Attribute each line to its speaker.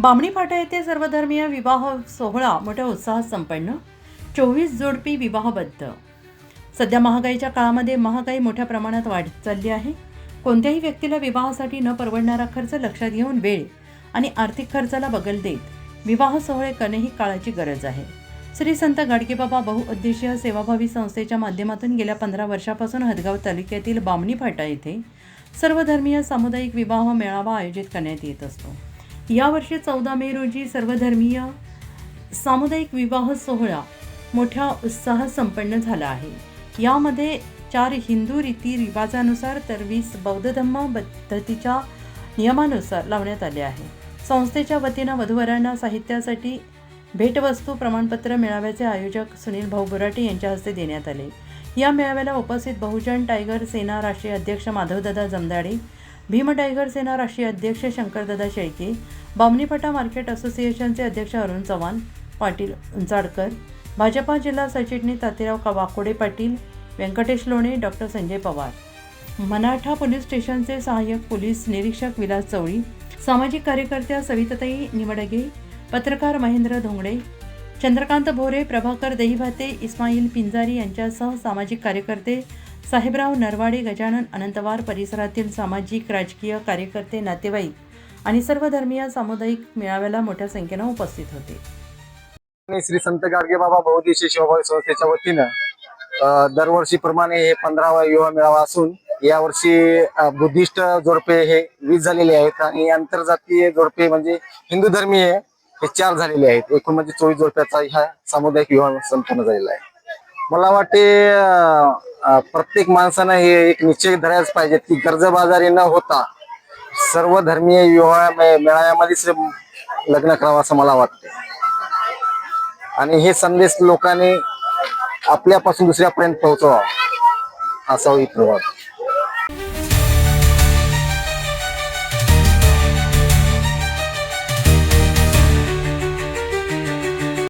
Speaker 1: बामणी फाटा येथे सर्वधर्मीय विवाह सोहळा मोठ्या उत्साहात संपन्न. 24 जोडपी विवाहबद्ध. सध्या महागाईच्या काळामध्ये महागाई मोठ्या प्रमाणात वाढत चालली आहे. कोणत्याही व्यक्तीला विवाहासाठी न परवडणारा खर्च लक्षात घेऊन वेळ आणि आर्थिक खर्चाला बगल देत विवाह सोहळे करणे ही काळाची गरज आहे. श्री संत गाडगेबाबा बहुउद्देशीय सेवाभावी संस्थेच्या माध्यमातून गेल्या 15 वर्षापासून हदगाव तालुक्यातील बामणी फाटा येथे सर्वधर्मीय सामुदायिक विवाह मेळावा आयोजित करण्यात येत असतो. यावर्षी 14 मे रोजी सर्वधर्मीय सामुदायिक विवाह सोहळा मोठ्या उत्साहात संपन्न झाला आहे. यामध्ये 4 हिंदू रीतिरिवाजानुसार तर 20 बौद्ध धम्म पद्धतीच्या नियमानुसार लावण्यात आले आहे. संस्थेच्या वतीनं वधूवरांना साहित्यासाठी भेटवस्तू प्रमाणपत्र मेळाव्याचे आयोजक सुनील भाऊ बुराटे यांच्या हस्ते देण्यात आले. या मेळाव्याला उपस्थित बहुजन टायगर सेना राष्ट्रीय अध्यक्ष माधवदादा जमदाडे, भीम टायगर सेना राष्ट्रीय अध्यक्ष शंकरदादा शेळके, बामणी फाटा मार्केट असोसिएशनचे अध्यक्ष अरुण चव्हाण, पाटील उंचाडकर, भाजपा जिल्हा सरचिटणीस तातेराव वाकोडे पाटील, व्यंकटेश लोणे, डॉक्टर संजय पवार, मनाठा पोलीस स्टेशनचे सहाय्यक पोलीस निरीक्षक विलास चौळी, सामाजिक कार्यकर्त्या सविताताई निवडगे, पत्रकार महेंद्र धोंगडे, चंद्रकांत भोरे, प्रभाकर दहिभाते, इस्माईल पिंजारी यांच्यासह सामाजिक कार्यकर्ते साहेबराव नरवाडे, गजानन अनंतवार, परिसरातील सामाजिक राजकीय कार्यकर्ते, नातेवाईक आणि सर्वधर्मीय सामुदायिक मेळाव्याला मोठ्या संख्येने उपस्थित होते.
Speaker 2: श्री संत गाडगेबाबा बहुउद्देशीय सेवाभावी संस्थेच्या वतीनं दरवर्षीप्रमाणे हे 15वा युवा मेळावा असून यावर्षी बुद्धिस्ट जोडपे हे 20 झालेले आहेत आणि आंतरजातीय जोडपे म्हणजे हिंदू धर्मीय हे 4 झालेले आहेत. एकूण म्हणजे 24 जोडप्याचा हा सामुदायिक विवाह संपन्न झालेला आहे. मला वाटते प्रत्येक माणसानं हे एक निश्चय धरायच पाहिजे की कर्जबाजारी न होता सर्व धर्मीय विवाह मेळाव्यामध्येच लग्न करावं असं मला वाटते. आणि हे संदेश लोकांनी आपल्यापासून दुसऱ्यापर्यंत पोहोचवा असा प्रभाव.